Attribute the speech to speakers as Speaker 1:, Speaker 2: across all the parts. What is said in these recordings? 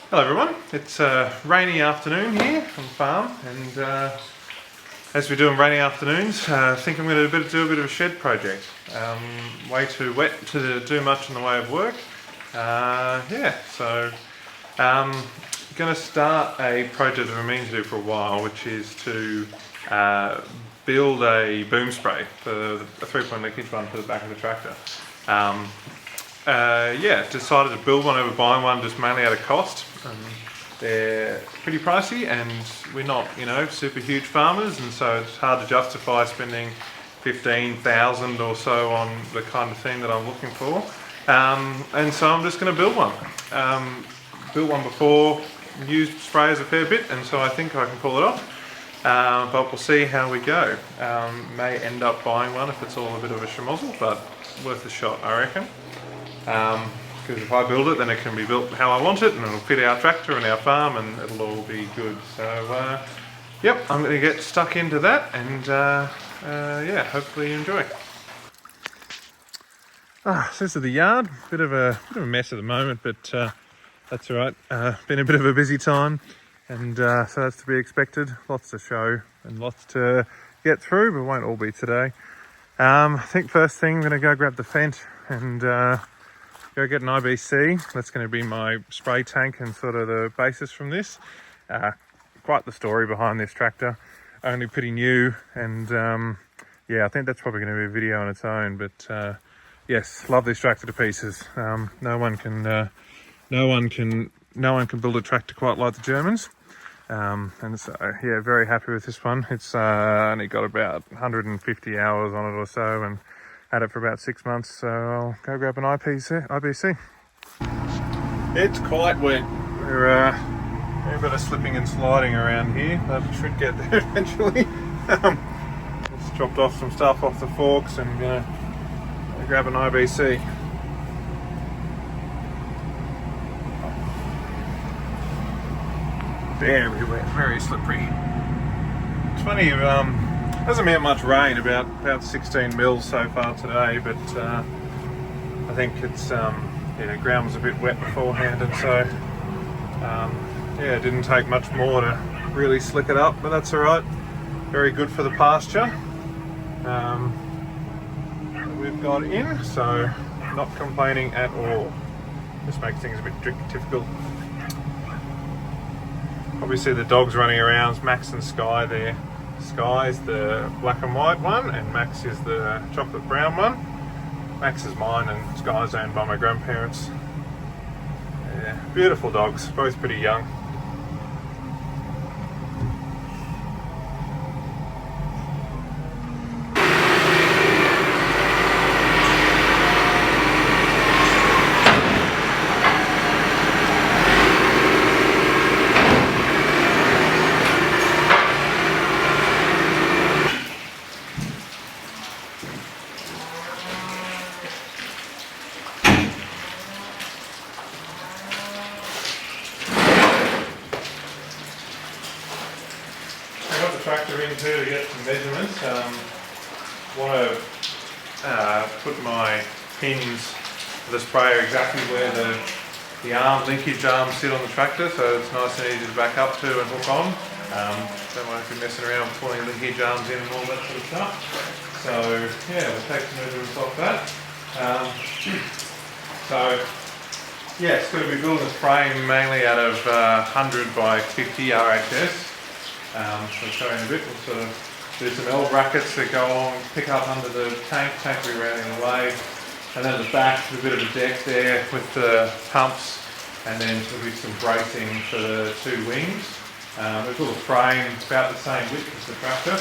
Speaker 1: Hello everyone, it's a rainy afternoon here on the farm, and as we're doing rainy afternoons, I think I'm going to do a bit of a shed project. Way too wet to do much in the way of work. Going to start a project that I've been meaning to do for a while, which is to build a boom spray for a 3-point linkage one for the back of the tractor. Decided to build one over buying one just mainly out of cost. They're pretty pricey and we're not, super huge farmers, and so it's hard to justify spending 15,000 or so on the kind of thing that I'm looking for. And so I'm just going to build one. Built one before, used sprayers a fair bit, and so I think I can pull it off. But we'll see how we go. May end up buying one if it's all a bit of a schmozzle, but worth a shot, I reckon. Because if I build it, then it can be built how I want it, and it'll fit our tractor and our farm, and it'll all be good. So, I'm going to get stuck into that, and hopefully you enjoy. So this is the yard. Bit of a mess at the moment, but that's all right. Been a bit of a busy time, and so that's to be expected. Lots to show and lots to get through, but won't all be today. I think first thing I'm going to go grab the Fendt and go get an IBC. That's going to be my spray tank and sort of the basis from this. Quite the story behind this tractor. Only pretty new, and I think that's probably going to be a video on its own. But yes, love this tractor to pieces. No one can build a tractor quite like the Germans. And so very happy with this one. It's only got about 150 hours on it or so, and had it for about 6 months, so I'll go grab an IBC. It's quite wet. We're a bit of slipping and sliding around here, but it should get there eventually. Just dropped off some stuff off the forks and gonna grab an IBC. Very wet, very slippery. It's funny, hasn't been much rain, about 16 mils so far today, but I think it's ground was a bit wet beforehand, and so it didn't take much more to really slick it up, but that's all right. Very good for the pasture that we've got in, so not complaining at all. Just makes things a bit difficult. Obviously the dog's running around. It's Max and Sky there. Sky's the black and white one, and Max is the chocolate brown one. Max is mine, and Sky's owned by my grandparents. Yeah, beautiful dogs, both pretty young. Tractor in too to get some measurements. Want to put my pins for the sprayer exactly where the linkage arms sit on the tractor, so it's nice and easy to back up to and hook on. Don't want to be messing around with pulling linkage arms in and all that sort of stuff. So we'll take some measurements off that. It's going to be building a frame mainly out of 100 by 50 RHS. So I'll show you in a bit. We'll sort of do some L brackets that go along, pick up under the tank will be rounding the way, and then at the back there's a bit of a deck there with the pumps, and then there'll be some bracing for the two wings. We've got a frame about the same width as the tractor,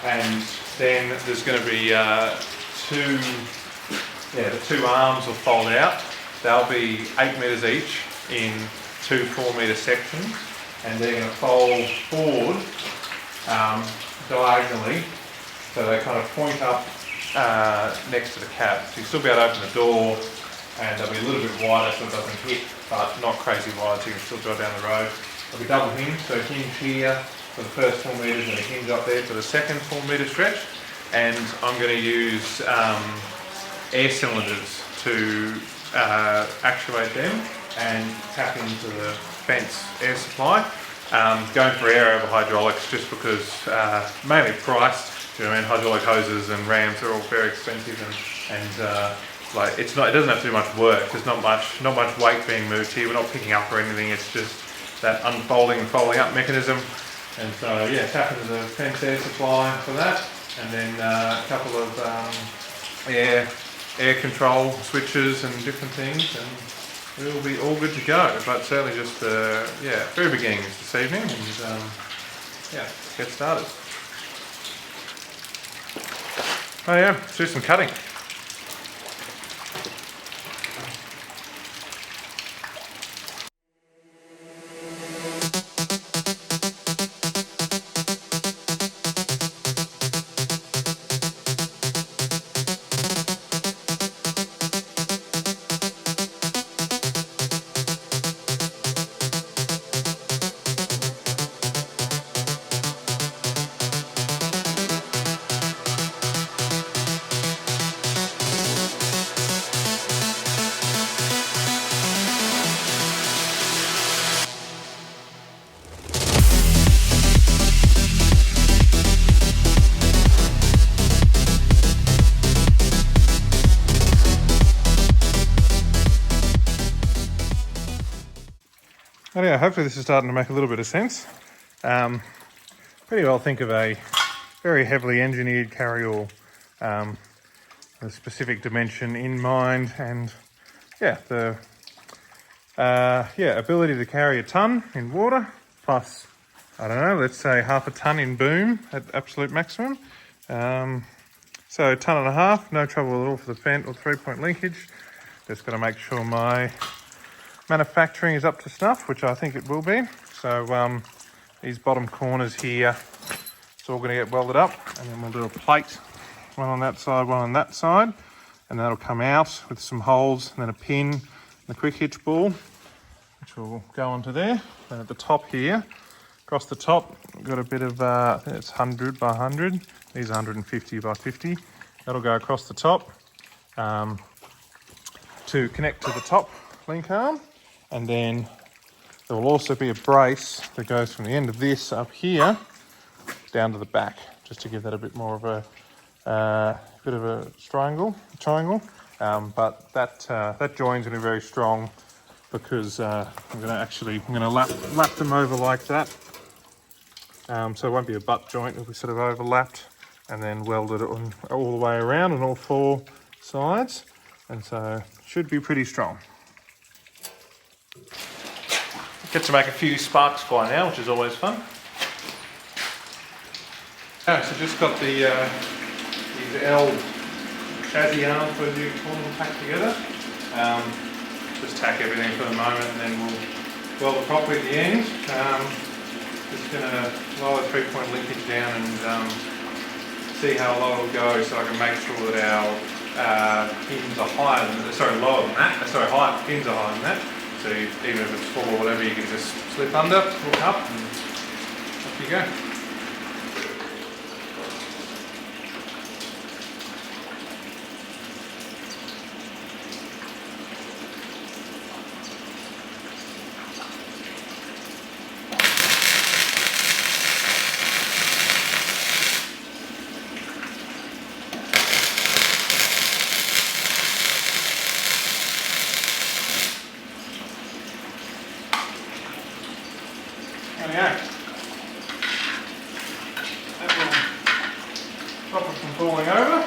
Speaker 1: and then there's going to be the two arms will fold out. They'll be 8 metres each in 2 4-metre sections. And they're going to fold forward diagonally, so they kind of point up next to the cab. So you'll still be able to open the door, and they'll be a little bit wider so it doesn't hit, but not crazy wide, so you can still drive down the road. They'll be double hinge, so hinge here for the first 4 metres and a hinge up there for the second 4-metre stretch. And I'm going to use air cylinders to actuate them. and tap into the fence air supply. Going for air over hydraulics just because mainly priced. You know what I mean? Hydraulic hoses and rams are all very expensive, and like it doesn't have to do much work. There's not much weight being moved here. We're not picking up or anything. It's just that unfolding and folding up mechanism. And so yeah, tap into the fence air supply for that, and then a couple of air control switches and different things, and we'll be all good to go. But certainly just very beginnings this evening, and yeah, let's get started. Oh yeah, let's do some cutting. Anyway, hopefully this is starting to make a little bit of sense. Pretty well think of a very heavily engineered carryall, a specific dimension in mind, and yeah, the ability to carry a ton in water, plus, I don't know, let's say half a ton in boom at absolute maximum. So a ton and a half, no trouble at all for the vent or 3-point linkage. Just got to make sure my manufacturing is up to snuff, which I think it will be. So these bottom corners here, it's all going to get welded up, and then we'll do a plate, one on that side, one on that side, and that'll come out with some holes, and then a pin, and a quick hitch ball, which will go onto there. And at the top here, across the top, we've got a bit of, I think it's 100 by 100, these are 150 by 50. That'll go across the top to connect to the top link arm. And then there will also be a brace that goes from the end of this up here down to the back, just to give that a bit more of a bit of a triangle. But that join's going to be very strong because I'm going to lap them over like that. So it won't be a butt joint; it'll be sort of overlapped and then welded all the way around on all four sides, and so should be pretty strong. Get to make a few sparks by now, which is always fun. So just got these L chassis arms for the corner packed together. Just tack everything for the moment, and then we'll weld it properly at the end. Just going to lower 3-point linkage down and see how low it'll go, so I can make sure that our pins are higher than, lower than that. Pins are higher than that. So even if it's full or whatever, you can just slip under, hook up, and off you go. There we go. That will stop it from falling over.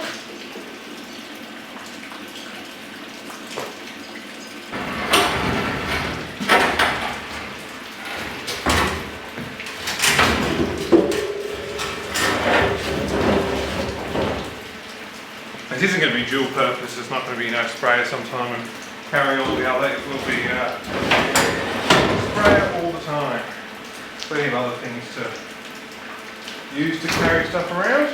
Speaker 1: This isn't going to be dual purpose, it's not going to be sprayer sometime and carry all the other, it will be sprayer all the time. Plenty of other things to use to carry stuff around.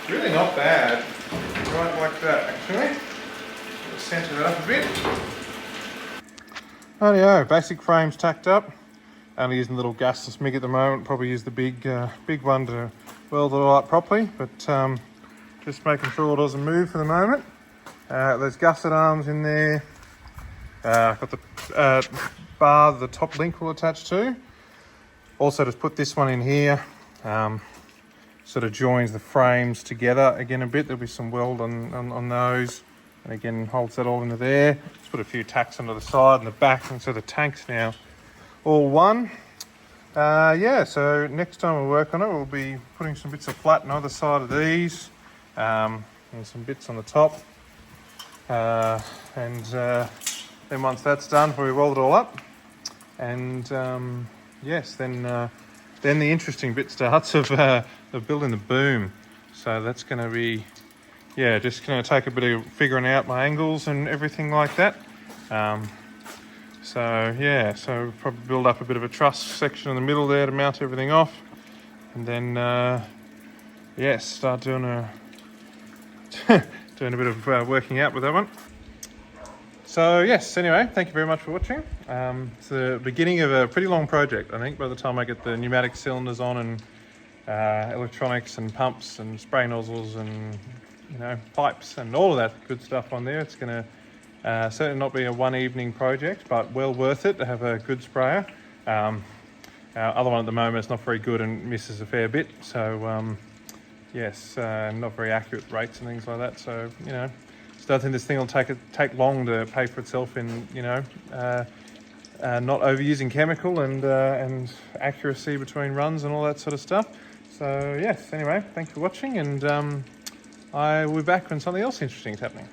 Speaker 1: Really not bad, right like that actually. Just centre it up a bit. Rightio, basic frames tacked up. Only using a little gasless MIG at the moment, probably use the big one to weld it all up properly, but just making sure it doesn't move for the moment. There's gusset arms in there. I've got the bar the top link will attach to. Also just put this one in here. Sort of joins the frames together again a bit. There'll be some weld on those. And again, holds that all into there. Just put a few tacks onto the side and the back, and so the tank's now all one. Yeah, so next time we work on it, we'll be putting some bits of flat on either side of these, and some bits on the top. And then once that's done, we weld it all up. And yes, then the interesting bit starts of building the boom. So that's going to be, yeah, just going to take a bit of figuring out my angles and everything like that. So yeah, so we'll probably build up a bit of a truss section in the middle there to mount everything off, and then yes, start doing a doing a bit of working out with that one. So yes, anyway, thank you very much for watching. It's the beginning of a pretty long project, I think. By the time I get the pneumatic cylinders on and electronics and pumps and spray nozzles and pipes and all of that good stuff on there, it's going to certainly not be a one evening project, but well worth it to have a good sprayer. Our other one at the moment is not very good and misses a fair bit, so yes, not very accurate rates and things like that. So so I think this thing will take long to pay for itself in not overusing chemical and accuracy between runs and all that sort of stuff. So yes, anyway, thanks for watching, and I will be back when something else interesting is happening.